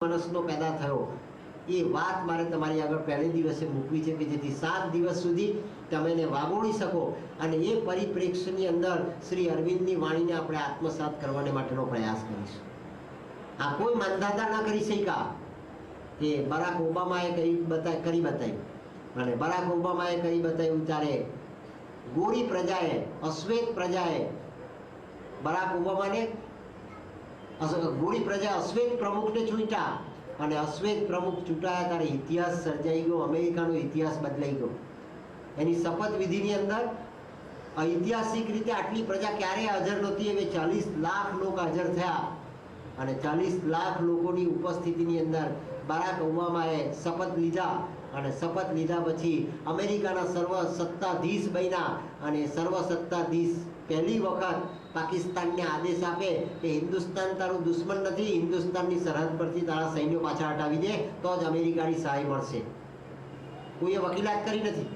માણસનો પેદા થયો એ વાત મારે તમારી આગળ પહેલે દિવસે મૂકવી છે કે જેથી 7 દિવસ સુધી તમે એને વાગોળી શકો અને એ પરિપ્રેક્ષ્યની અંદર શ્રી અરવિંદની વાણીને આપણે આત્મસાત કરવાને માટેનો પ્રયાસ કરીશું. આ કોઈ માંધાતા ના કરી શક્યા કે બરાક ઓબામાએ કરી બતાવ્યું અને બરાક ઓબામાએ કરી બતાવ્યું ત્યારે ગોરી પ્રજાએ અશ્વેત પ્રજાએ બરાક ઓબામાને ગોળી પ્રજા અશ્વેત પ્રમુખને ચૂંટ્યા અને અશ્વેત પ્રમુખ ચૂંટાયા ત્યારે ઇતિહાસ સર્જાઈ ગયો. અમેરિકાનો ઇતિહાસ બદલાઈ ગયો. એની શપથવિધિની અંદર ઐતિહાસિક રીતે આટલી પ્રજા ક્યારેય હાજર નહોતી. એવે 40 લાખ લોકો હાજર થયા અને 40 લાખ લોકોની ઉપસ્થિતિની અંદર બરાક ઓબામાએ શપથ લીધા અને શપથ લીધા પછી અમેરિકાના સર્વસત્તાધીશ બન્યા અને સર્વસત્તાધીશ પહેલી વખત પાકિસ્તાનને આદેશ આપે કે હિન્દુસ્તાન તારું દુશ્મન નથી, હિન્દુસ્તાનની સરહદ પરથી તારા સૈન્યો પાછા હટાવી દે તો જ અમેરિકાની સહાય મળશે. કોઈએ વકીલાત કરી નથી.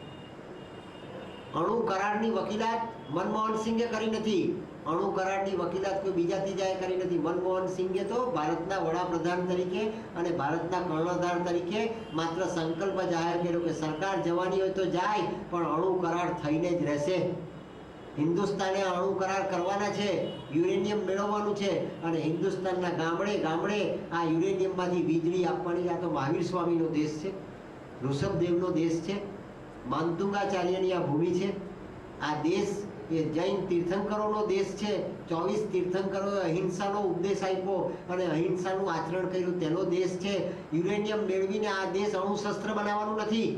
અણુ કરારની વકીલાત મનમોહન સિંઘે કરી નથી. અણુ કરારની વકીલાત કોઈ બીજા ત્રીજાએ કરી નથી. મનમોહન સિંઘે તો ભારતના વડાપ્રધાન તરીકે અને ભારતના કર્ણધાર તરીકે માત્ર સંકલ્પ જાહેર કર્યો કે સરકાર જવાની હોય તો જાય પણ અણુ કરાર થઈને જ રહેશે. હિન્દુસ્તાને અણુ કરાર કરવાના છે, યુરેનિયમ મેળવવાનું છે અને હિન્દુસ્તાનના ગામડે ગામડે આ યુરેનિયમમાંથી વીજળી આપવાની. આ તો મહાવીર સ્વામીનો દેશ છે, ઋષભદેવનો દેશ છે, માંતુંગાચાર્યની આ ભૂમિ છે. આ દેશ એ જૈન તીર્થંકરોનો દેશ છે. 24 તીર્થંકરોએ અહિંસાનો ઉપદેશ આપ્યો અને અહિંસાનું આચરણ કર્યું તેનો દેશ છે. યુરેનિયમ મેળવીને આ દેશ અણુશસ્ત્ર બનાવવાનું નથી.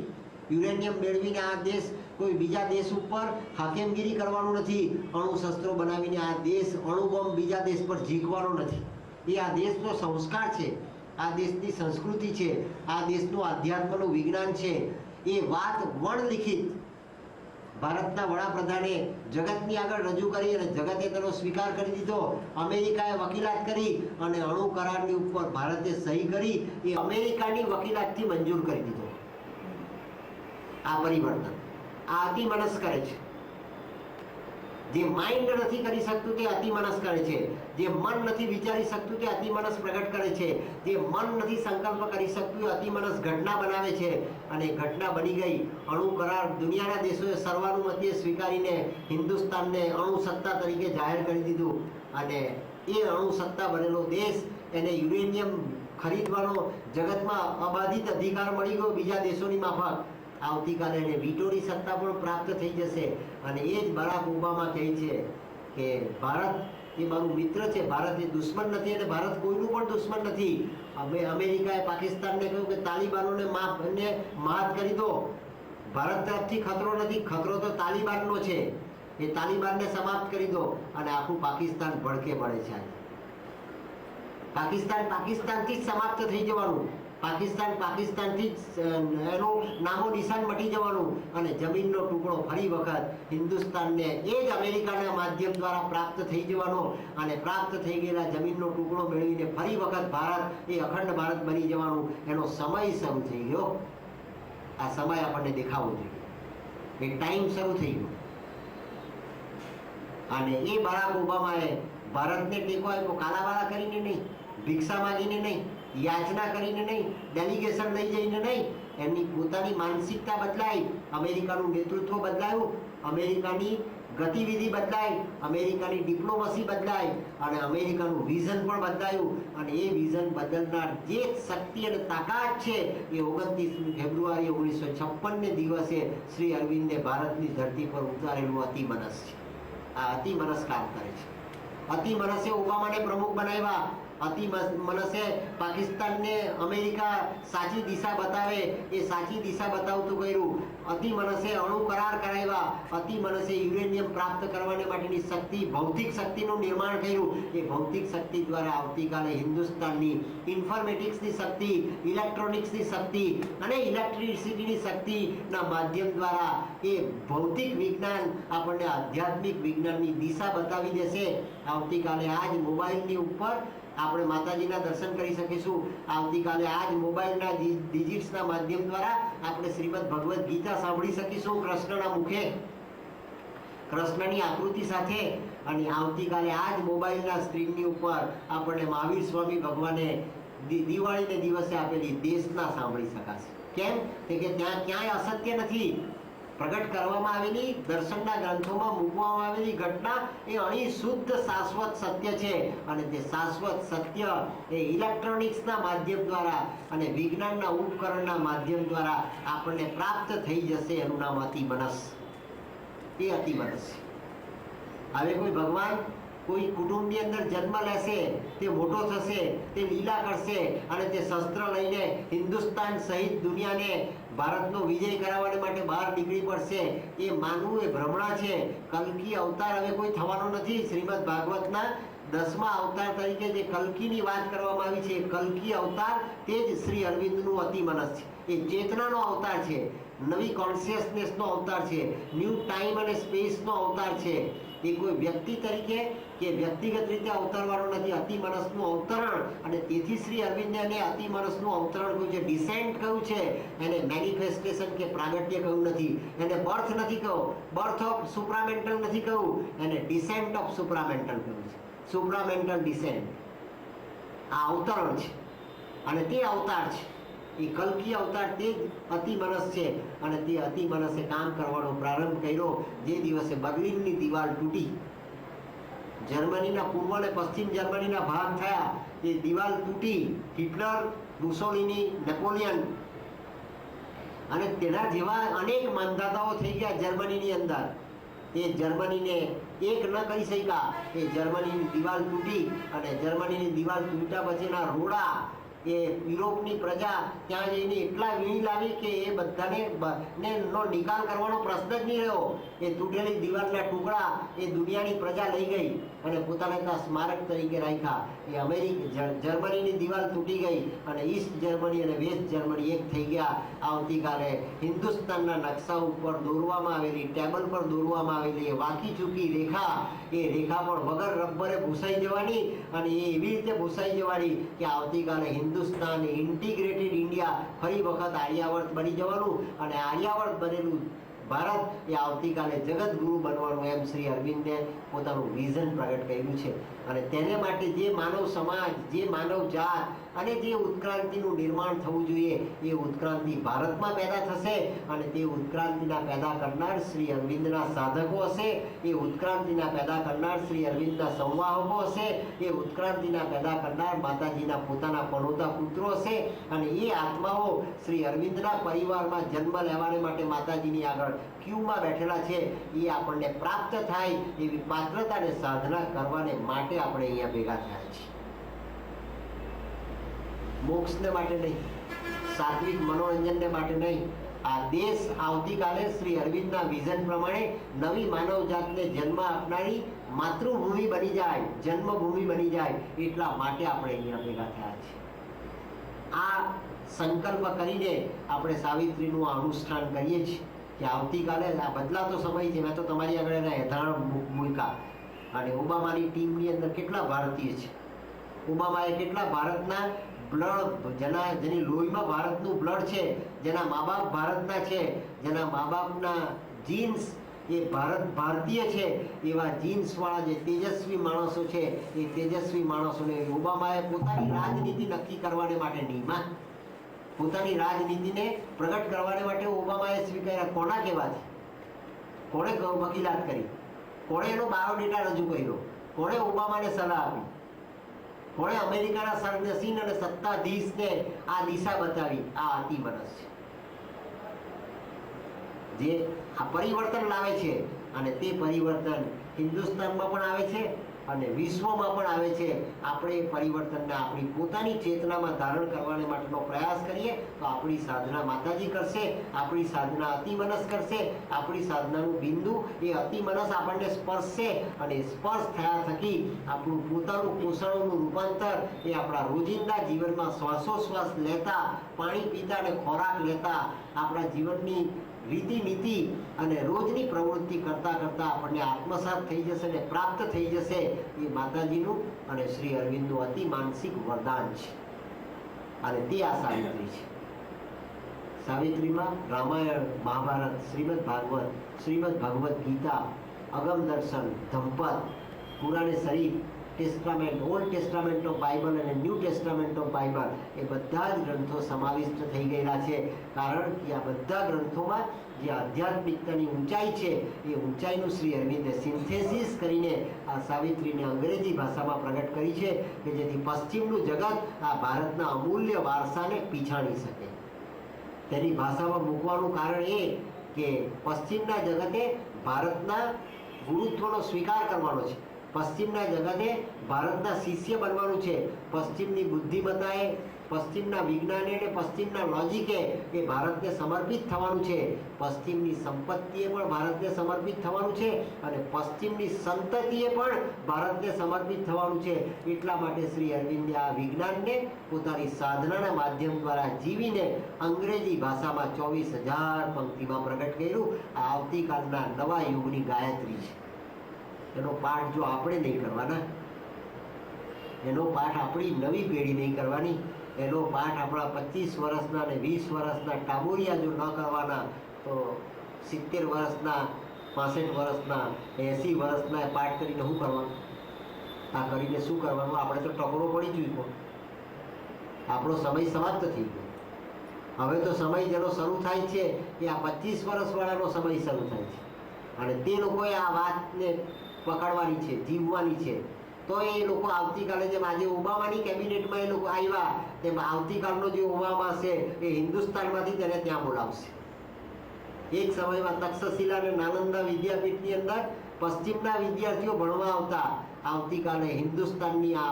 યુરેનિયમ મેળવીને આ દેશ કોઈ બીજા દેશ ઉપર હાકેમગીરી કરવાનું નથી. અણુશસ્ત્રો બનાવીને આ દેશ અણુબોમ્બ બીજા દેશ પર ઝીકવાનો નથી. એ આ દેશનો સંસ્કાર છે, આ દેશની સંસ્કૃતિ છે, આ દેશનું આધ્યાત્મનું વિજ્ઞાન છે. એ વાત વર્ણલિખિત ભારતના વડાપ્રધાને જગતની આગળ રજૂ કરી અને જગતે તેનો સ્વીકાર કરી દીધો. અમેરિકાએ વકીલાત કરી અને અણુ કરારની ઉપર ભારતે સહી કરી. એ અમેરિકાની વકીલાતથી મંજૂર કરી દીધો. આ પરિવર્તન આ અતિમનસ કરે છે. જે માઇન્ડ નથી કરી શકતું તે અતિમનસ કરે છે. જે મન નથી વિચારી શકતું તે અતિમનસ પ્રગટ કરે છે. જે મન નથી સંકલ્પ કરી શકતું એ અતિમનસ ઘટના બનાવે છે અને ઘટના બની ગઈ. અણુ કરાર દુનિયાના દેશોએ સર્વાનુમતે સ્વીકારીને હિન્દુસ્તાનને અણુ સત્તા તરીકે જાહેર કરી દીધું અને એ અણુ સત્તા બનેલો દેશ એને યુરેનિયમ ખરીદવાનો જગતમાં અબાધિત અધિકાર મળી ગયો બીજા દેશોની માફક. આવતીકાલે એને વીટોની સત્તા પણ પ્રાપ્ત થઈ જશે અને એ જ બરાક ઓબામા કહે છે કે ભારત એ મારું મિત્ર છે, ભારત એ દુશ્મન નથી અને ભારત કોઈનું પણ દુશ્મન નથી. અમેરિકાએ પાકિસ્તાનને કહ્યું કે તાલિબાનોને માત કરી દો. ભારત તરફથી ખતરો નથી, ખતરો તો તાલિબાનનો છે. એ તાલિબાનને સમાપ્ત કરી દો અને આખું પાકિસ્તાન ભડકે પડે છે. પાકિસ્તાનથી જ સમાપ્ત થઈ જવાનું. પાકિસ્તાનથી જ એનું નામો નિશાન મટી જવાનું અને જમીનનો ટુકડો ફરી વખત હિન્દુસ્તાનને એ જ અમેરિકાના માધ્યમ દ્વારા પ્રાપ્ત થઈ જવાનો અને પ્રાપ્ત થઈ ગયેલા જમીનનો ટુકડો મેળવીને ફરી વખત ભારત એ અખંડ ભારત બની જવાનું. એનો સમય શરૂ થઈ ગયો. આ સમય આપણને દેખાવો જોઈએ. એક ટાઈમ શરૂ થઈ ગયો અને એ બરાક ઓબામાએ ભારતને ટેકો આપ્યો. કાલાવાલા કરીને નહીં, ભિક્ષા માંગીને નહીં, યાચના કરીને નહીં, ડેલિગેશન લઈ જઈને નહીં. એમની પોતાની માનસિકતા બદલાઈ, અમેરિકાનું નેતૃત્વ બદલાયું, અમેરિકાની ગતિવિધિ બદલાઈ, અમેરિકાની ડિપ્લોમસી બદલાઈ અને અમેરિકાનું વિઝન પણ બદલાયું અને એ વિઝન બદલનાર જે શક્તિ અને તાકાત છે એ 29 ફેબ્રુઆરી 1956ને દિવસે શ્રી અરવિંદે ભારતની ધરતી પર ઉતારેલું અતિમનસ છે. આ અતિમનસ કામ કરે છે. અતિમનસે ઓબામાને પ્રમુખ બનાવ્યા. અતિમનસે પાકિસ્તાનને અમેરિકા સાચી દિશા બતાવે એ સાચી દિશા બતાવતું કર્યું. અતિમનસે અણુ કરાર કરાવ્યા. અતિમનસે યુરેનિયમ પ્રાપ્ત કરવાને માટેની શક્તિ, ભૌતિક શક્તિનું નિર્માણ કર્યું. એ ભૌતિક શક્તિ દ્વારા આવતીકાલે હિન્દુસ્તાનની ઇન્ફોર્મેટિક્સની શક્તિ, ઇલેક્ટ્રોનિક્સની શક્તિ અને ઇલેક્ટ્રિસિટીની શક્તિના માધ્યમ દ્વારા એ ભૌતિક વિજ્ઞાન આપણને આધ્યાત્મિક વિજ્ઞાનની દિશા બતાવી દેશે. આવતીકાલે આ જ મોબાઈલની ઉપર આપણે માતાજીના દર્શન કરી શકીશું. આવતીકાલે આ જ મોબાઈલના ડિજિટ્સના માધ્યમ દ્વારા આપણે શ્રીમદ ભગવદ્ ગીતા સાંભળી શકીશું કૃષ્ણના મુખે, કૃષ્ણની આકૃતિ સાથે. અને આવતીકાલે આ જ મોબાઈલના સ્ક્રીનની ઉપર આપણને મહાવીર સ્વામી ભગવાને દિવાળીને દિવસે આપેલી દેશના સાંભળી શકાશે. કેમ? કે ત્યાં ક્યાંય અસત્ય નથી. પ્રગટ કરવામાં આવેલી, દર્શનના ગ્રંથોમાં મૂકવામાં આવેલી ઘટના એ અણી શુદ્ધ શાશ્વત સત્ય છે. અને તે શાશ્વત સત્ય એ ઇલેક્ટ્રોનિક્સના માધ્યમ દ્વારા અને વિજ્ઞાનના ઉપકરણના માધ્યમ દ્વારા આપણને પ્રાપ્ત થઈ જશે. એનું નામ અતિમનસ. એ અતિમનસ. હવે કોઈ ભગવાન કોઈ કુટુંબની અંદર જન્મ લેશે, તે મોટો થશે, તે લીલા કરશે અને તે શસ્ત્ર લઈને હિન્દુસ્તાન સહિત દુનિયાને ભારતનો વિજય કરાવવા માટે બહાર નીકળી પડશે, એ માનવું એ ભ્રમણા છે. કલ્કી અવતાર હવે કોઈ થવાનો નથી. શ્રીમદ ભાગવતના 10મા અવતાર તરીકે જે કલ્કીની વાત કરવામાં આવી છે, કલ્કી અવતાર તે જ શ્રી અરવિંદનું અતિમનસ છે. એ ચેતનાનો અવતાર છે, નવી કોન્શિયસનેસનો અવતાર છે, ન્યૂ ટાઈમ અને સ્પેસનો અવતાર છે. એ કોઈ વ્યક્તિ તરીકે કે વ્યક્તિગત રીતે અવતરવાનો નથી. અતિમનસનું અવતરણ. અને તેથી શ્રી અરવિંદે એને અતિમનસનું અવતરણ કહ્યું છે, ડિસેન્ટ કહ્યું છે. એને મેનિફેસ્ટેશન કે પ્રાગટ્ય કહ્યું નથી. એને બર્થ નથી કહ્યું, બર્થ ઓફ સુપ્રામેન્ટલ નથી કહ્યું, એને ડિસેન્ટ ઓફ સુપ્રામેન્ટલ કહ્યું છે. સુપ્રામેન્ટલ ડિસેન્ટ આ અવતરણ છે અને તે અવતાર છે. એ કલ્કી અવતાર તે જ અતિમનસ છે. અને તે અતિમનસે કામ કરવાનો પ્રારંભ કર્યો જે દિવસે બર્લિનની દિવાલ તૂટી. જર્મનીના પૂર્વ અને પશ્ચિમ જર્મનીના ભાગ થયા. એ દિવાલ તૂટી. હિટલર, મુસોલિની, નેપોલિયન અને તેના જેવા અનેક માંધાતાઓ થઈ ગયા જર્મનીની અંદર. એ જર્મનીને એક ન કરી શક્યા. એ જર્મનીની દિવાલ તૂટી. અને જર્મનીની દિવાલ તૂટ્યા પછીના રોડા એ યુરોપની પ્રજા ત્યાં જઈને એટલા વીણી લાવી કે એ બધાને નો નિકાલ કરવાનો પ્રશ્ન જ નહીં રહ્યો. એ તૂટેલી દિવાલના ટુકડા એ દુનિયાની પ્રજા લઈ ગઈ અને પોતાને ત્યાં સ્મારક તરીકે રાખ્યા. એ જર્મનીની દિવાલ તૂટી ગઈ અને ઈસ્ટ જર્મની અને વેસ્ટ જર્મની એક થઈ ગયા. આવતીકાલે હિન્દુસ્તાનના નકશા ઉપર દોરવામાં આવેલી, ટેબલ પર દોરવામાં આવેલી એ વાંકી ચૂકી રેખા, એ રેખા પણ વગર રબ્બરે ભૂસાઈ જવાની. અને એ એવી રીતે ભૂસાઈ જવાની કે આવતીકાલે હિન્દુસ્તાન ઇન્ટિગ્રેટેડ ઇન્ડિયા ફરી વખત આર્યાવર્ત બની જવાનું. અને આર્યાવર્ત બનેલું ભારત એ આવતીકાલે જગતગુરુ બનવાનું એમ શ્રી અરવિંદે પોતાનું વિઝન પ્રગટ કર્યું છે. અને તેને માટે જે માનવ સમાજ, જે માનવ જાત અને જે ઉત્ક્રાંતિનું નિર્માણ થવું જોઈએ એ ઉત્ક્રાંતિ ભારતમાં પેદા થશે. અને તે ઉત્ક્રાંતિના પેદા કરનાર શ્રી અરવિંદના સાધકો હશે. એ ઉત્ક્રાંતિના પેદા કરનાર શ્રી અરવિંદના સંવાહકો હશે. એ ઉત્ક્રાંતિના પેદા કરનાર માતાજીના પોતાના પનોતા પુત્રો હશે. અને એ આત્માઓ શ્રી અરવિંદના પરિવારમાં જન્મ લેવાને માટે માતાજીની આગળ ક્યુમાં બેઠેલા છે. એ આપણને પ્રાપ્ત થાય એવી પાત્રતા અને સાધના કરવાને માટે આપણે અહીંયા ભેગા થયા છીએ. મોક્ષને માટે નહીં, સાત્વિક મનોરંજનને માટે નહીં. આ દેશ આવતીકાલે શ્રી અરવિંદના વિઝન પ્રમાણે નવી માનવ જાતને જન્મ આપનારી માતૃભૂમિ બની જાય, જન્મભૂમિ બની જાય, એટલા માટે આપણે અહીંયા ભેગા થયા છીએ. આ સંકલ્પ કરીને આપણે સાવિત્રીનું અનુષ્ઠાન કરીએ છીએ કે આવતીકાલે આ બદલાતો સમય છે. મેં તો તમારી આગળ એના યથાર્થ મૂક્યા. અને ઓબામાની ટીમની અંદર કેટલા ભારતીય છે. ઓબામાએ કેટલા ભારતના બ્લડ, જેની લોહીમાં ભારતનું બ્લડ છે, જેના મા બાપ ભારતના છે, જેના મા બાપના જીન્સ એ ભારતીય છે, એવા જીન્સવાળા જે તેજસ્વી માણસો છે, એ તેજસ્વી માણસોને ઓબામાએ પોતાની રાજનીતિ નક્કી કરવાને માટે નિયમા, પોતાની રાજનીતિને પ્રગટ કરવાને માટે ઓબામાએ સ્વીકાર્યા. કોના કહેવાથી? કોણે વકીલાત કરી? કોણે એનો બાયોડેટા રજૂ કર્યો? કોણે ઓબામાને સલાહ આપી? કોણે અમેરિકાના સરનશીન અને સત્તાધીશને આ દિશા બતાવી? આ અતિમનસ છે, જે આ પરિવર્તન લાવે છે. અને તે પરિવર્તન હિન્દુસ્તાનમાં પણ આવે છે અને વિશ્વમાં પણ આવે છે. આપણે એ પરિવર્તનને આપણી પોતાની ચેતનામાં ધારણ કરવાને માટેનો પ્રયાસ કરીએ તો આપણી સાધના માતાજી કરશે, આપણી સાધના અતિમનસ કરશે. આપણી સાધનાનું બિંદુ એ અતિમનસ આપણને સ્પર્શશે અને સ્પર્શ થયા થકી આપણું પોતાનું પોષણનું રૂપાંતર એ આપણા રોજિંદા જીવનમાં શ્વાસોશ્વાસ લેતા, પાણી પીતા અને ખોરાક લેતા આપણા જીવનની રીતિ નીતિ અને રોજની પ્રવૃત્તિ કરતા કરતા આપણને આત્મસાત થઈ જશે અને પ્રાપ્ત થઈ જશે. એ માતાજીનું અને શ્રી અરવિંદનું અતિ માનસિક વરદાન છે. અને તે આ સાવિત્રી છે. સાવિત્રીમાં રામાયણ, મહાભારત, શ્રીમદ ભગવદ ગીતા, અગમ દર્શન, ધમ્પત, પુરાણે શરીફ testament, old testament of Bible અને ન્યૂ ટેસ્ટામેન્ટ ઓફ બાઇબલ એ બધા જ ગ્રંથો સમાવિષ્ટ થઈ ગયેલા છે. કારણ કે આ બધા ગ્રંથોમાં જે આધ્યાત્મિકતાની ઊંચાઈ છે એ ઊંચાઈનું શ્રી અરવિંદે સિન્થેસિસ કરીને આ સાવિત્રીને અંગ્રેજી ભાષામાં પ્રગટ કરી છે કે જેથી પશ્ચિમનું જગત આ ભારતના અમૂલ્ય વારસાને પીછાણી શકે. તેની ભાષામાં મૂકવાનું કારણ એ કે પશ્ચિમના જગતે ભારતના ગુરુત્વનો સ્વીકાર કરવાનો છે. પશ્ચિમના જગતે ભારતના શિષ્ય બનવાનું છે. પશ્ચિમની બુદ્ધિમત્તાએ, પશ્ચિમના વિજ્ઞાને અને પશ્ચિમના લોજિકે એ ભારતને સમર્પિત થવાનું છે. પશ્ચિમની સંપત્તિએ પણ ભારતને સમર્પિત થવાનું છે અને પશ્ચિમની સંતતિએ પણ ભારતને સમર્પિત થવાનું છે. એટલા માટે શ્રી અરવિંદે આ વિજ્ઞાનને પોતાની સાધનાના માધ્યમ દ્વારા જીવીને અંગ્રેજી ભાષામાં 24,000 પંક્તિમાં પ્રગટ કર્યું. આ આવતીકાલના નવા યુગની ગાયત્રી છે. એનો પાઠ જો આપણે નહીં કરવાના, એનો પાઠ આપણી નવી પેઢી નહીં કરવાની, એનો પાઠ આપણા 25 વર્ષના અને 20 વર્ષના ટાબોરિયા જો ન કરવાના તો 70 વર્ષના, 65 વર્ષના, 80 વર્ષના એ પાઠ કરીને શું કરવાનું? આ કરીને શું કરવાનું? આપણે તો ટકોરો પડી ચૂક્યો. આપણો સમય સમાપ્ત થઈ ગયો. હવે તો સમય જેનો શરૂ થાય છે એ આ 25 વર્ષવાળાનો સમય શરૂ થાય છે અને તે લોકોએ આ વાતને પકડવાની છે, જીવવાની છે. તો એ લોકો આવતીકાલે જેમ આજે ઓબામાની કેબિનેટમાં એ લોકો આવ્યા તેમ આવતીકાલનો જે ઓબામા છે એ હિન્દુસ્તાનમાંથી તેને ત્યાં બોલાવશે. એક સમયમાં તક્ષશિલા અને નાલંદા વિદ્યાપીઠની અંદર પશ્ચિમના વિદ્યાર્થીઓ ભણવા આવતા. આવતીકાલે હિન્દુસ્તાનની આ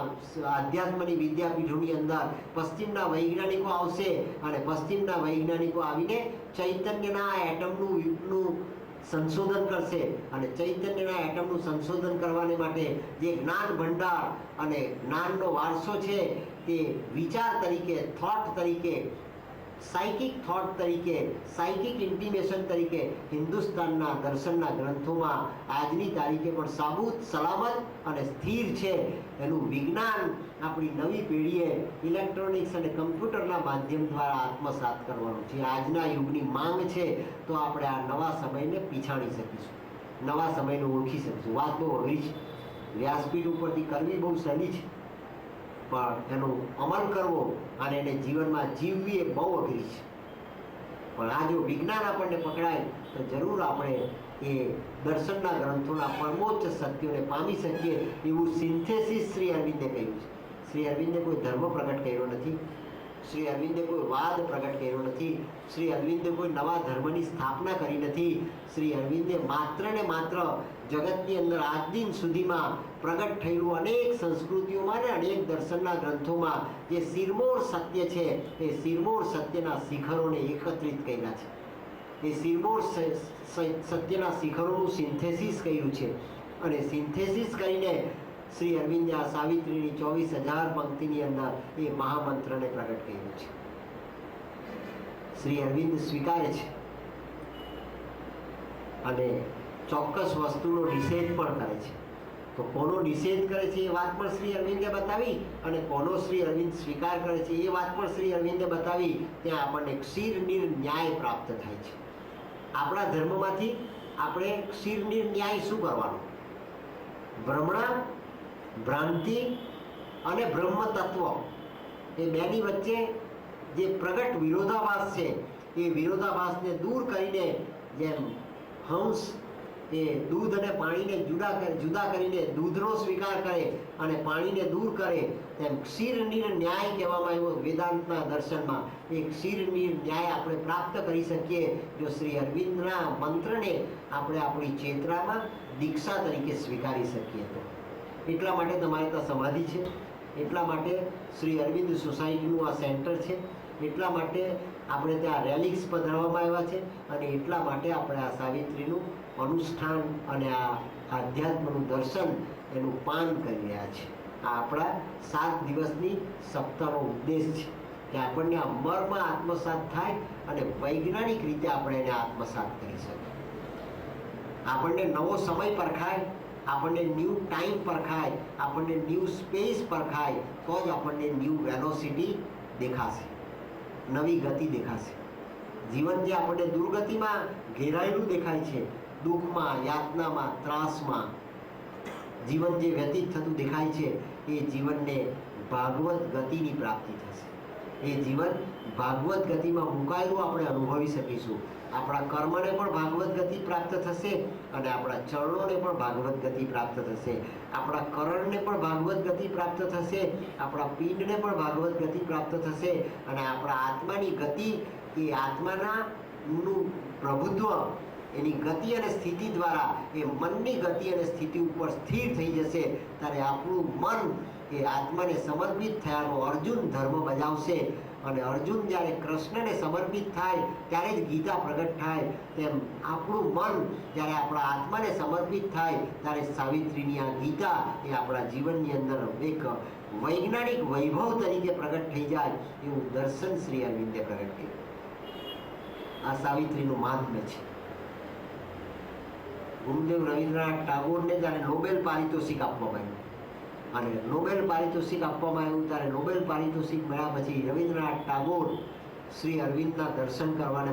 આધ્યાત્મની વિદ્યાપીઠોની અંદર પશ્ચિમના વૈજ્ઞાનિકો આવશે અને પશ્ચિમના વૈજ્ઞાનિકો આવીને ચૈતન્યના એટમનું સંશોધન કરશે અને ચૈતન્યના એટમનું સંશોધન કરવાને માટે જે જ્ઞાન ભંડાર અને જ્ઞાનનો વારસો છે તે વિચાર તરીકે, થોટ તરીકે, સાયકિક થોટ તરીકે, સાયકિક ઇન્ટિમેશન તરીકે હિન્દુસ્તાનના દર્શનના ગ્રંથોમાં આજની તારીખે પણ સાબુત, સલામત અને સ્થિર છે. એનું વિજ્ઞાન આપણી નવી પેઢીએ ઇલેક્ટ્રોનિક્સ અને કમ્પ્યુટરના માધ્યમ દ્વારા આત્મસાત કરવાનું છે. આજના યુગની માંગ છે તો આપણે આ નવા સમયને પીછાણી શકીશું, નવા સમયને ઓળખી શકીશું. વાત બહુ અઘરી છે, વ્યાસપીઠ ઉપરથી કરવી બહુ સહેલી છે, પણ એનો અમલ કરવો અને એને જીવનમાં જીવવી એ બહુ અઘરી છે. પણ આ જો વિજ્ઞાન આપણને પકડાય તો જરૂર આપણે એ દર્શનના ગ્રંથોના પરમોચ્ચ સત્યોને પામી શકીએ. એવું સિન્થેસિસ શ્રી અરવિંદે કહ્યું છે. શ્રી અરવિંદે કોઈ ધર્મ પ્રગટ કર્યો નથી, શ્રી અરવિંદે કોઈ વાદ પ્રગટ કર્યો નથી, શ્રી અરવિંદે કોઈ નવા ધર્મની સ્થાપના કરી નથી. શ્રી અરવિંદે માત્ર ને માત્ર જગતની અંદર આજ દિન સુધીમાં પ્રગટ થયેલું અનેક સંસ્કૃતિઓમાં ને અનેક દર્શનના ગ્રંથોમાં જે શિરમોર સત્ય છે એ શિરમોર સત્યના શિખરોને એકત્રિત કર્યા છે. એ શિરમોર સત્યના શિખરોનું સિન્થેસિસ કર્યું છે અને સિન્થેસિસ કરીને શ્રી અરવિંદે આ સાવિત્રીની 24,000 પંક્તિની અંદર એ મહામંત્રને પ્રગટ કર્યું છે. શ્રી અરવિંદ સ્વીકારે છે અને ચોક્કસ વસ્તુનો નિષેધ પણ કરે છે. તો કોનો નિષેધ કરે છે એ વાત પણ શ્રી અરવિંદે બતાવી અને કોનો શ્રી અરવિંદ સ્વીકાર કરે છે એ વાત પણ શ્રી અરવિંદે બતાવી. ત્યાં આપણને ક્ષીરનિર ન્યાય પ્રાપ્ત થાય છે. આપણા ધર્મમાંથી આપણે ક્ષીરનિર ન્યાય શું કરવાનું? ભ્રમણા, ભ્રાંતિ અને બ્રહ્મ તત્વ એ બેની વચ્ચે જે પ્રગટ વિરોધાભાસ છે એ વિરોધાભાસને દૂર કરીને જેમ હંસ એ દૂધ અને પાણીને જુદા કરીને દૂધનો સ્વીકાર કરે અને પાણીને દૂર કરે તેમ ક્ષીરનિર ન્યાય કહેવામાં આવ્યો વેદાંતના દર્શનમાં. એ ક્ષીરનિર ન્યાય આપણે પ્રાપ્ત કરી શકીએ જો શ્રી અરવિંદના મંત્રને આપણે આપણી ચેતનામાં દીક્ષા તરીકે સ્વીકારી શકીએ તો. એટલા માટે તમારે ત્યાં સમાધિ છે, એટલા માટે શ્રી અરવિંદ સોસાયટીનું આ સેન્ટર છે, એટલા માટે આપણે ત્યાં રેલિક્સ પધરાવવામાં આવ્યા છે અને એટલા માટે આપણે આ સાવિત્રીનું અનુષ્ઠાન અને આ આધ્યાત્મનું દર્શન એનું પાન કરી રહ્યા છે. આ આપણા 7 દિવસની સપ્તાહનો ઉદ્દેશ છે કે આપણને આ મર્મ આત્મસાત થાય અને વૈજ્ઞાનિક રીતે આપણે એને આત્મસાત કરી શકીએ. આપણને નવો સમય પરખાય, આપણને ન્યૂ ટાઈમ પરખાય, આપણને ન્યૂ સ્પેસ પરખાય તો જ આપણને ન્યૂ વેલોસિટી દેખાશે, નવી ગતિ દેખાશે. જીવન જે આપણને દુર્ગતિમાં ઘેરાયેલું દેખાય છે, દુઃખમાં, યાતનામાં, ત્રાસમાં, જીવન જે વ્યતીત થતું દેખાય છે એ જીવનને ભાગવત ગતિની પ્રાપ્તિ થશે. એ જીવન ભાગવત ગતિમાં મુકાયેલું આપણે અનુભવી શકીશું. આપણા કર્મને પણ ભાગવત ગતિ પ્રાપ્ત થશે અને આપણા ચરણોને પણ ભાગવત ગતિ પ્રાપ્ત થશે. આપણા કરણને પણ ભાગવત ગતિ પ્રાપ્ત થશે, આપણા પિંડને પણ ભાગવત ગતિ પ્રાપ્ત થશે અને આપણા આત્માની ગતિ એ આત્માના નું પ્રભુત્વ એની ગતિ અને સ્થિતિ દ્વારા એ મનની ગતિ અને સ્થિતિ ઉપર સ્થિર થઈ જશે. ત્યારે આપણું મન એ આત્માને સમર્પિત થયાનો અર્જુન ધર્મ બજાવશે અને અર્જુન જ્યારે કૃષ્ણને સમર્પિત થાય ત્યારે જ ગીતા પ્રગટ થાય. તેમ આપણું મન જ્યારે આપણા આત્માને સમર્પિત થાય ત્યારે સાવિત્રીની આ ગીતા એ આપણા જીવનની અંદર એક વૈજ્ઞાનિક વૈભવ તરીકે પ્રગટ થઈ જાય એવું દર્શન શ્રી અરવિંદે પ્રગટ કર્યું. આ સાવિત્રીનું મહાત્મ્ય છે. ગુરુદેવ રવિન્દ્રનાથ ટાગોરને જ્યારે નોબેલ પારિતોષિક આપવામાં આવ્યું અને નોબેલ પારિતોષિક આપવામાં આવ્યું ત્યારે નોબેલ પારિતોષિક મળ્યા પછી રવિન્દ્રનાથ ટાગોર શ્રી અરવિંદના દર્શન કરવાને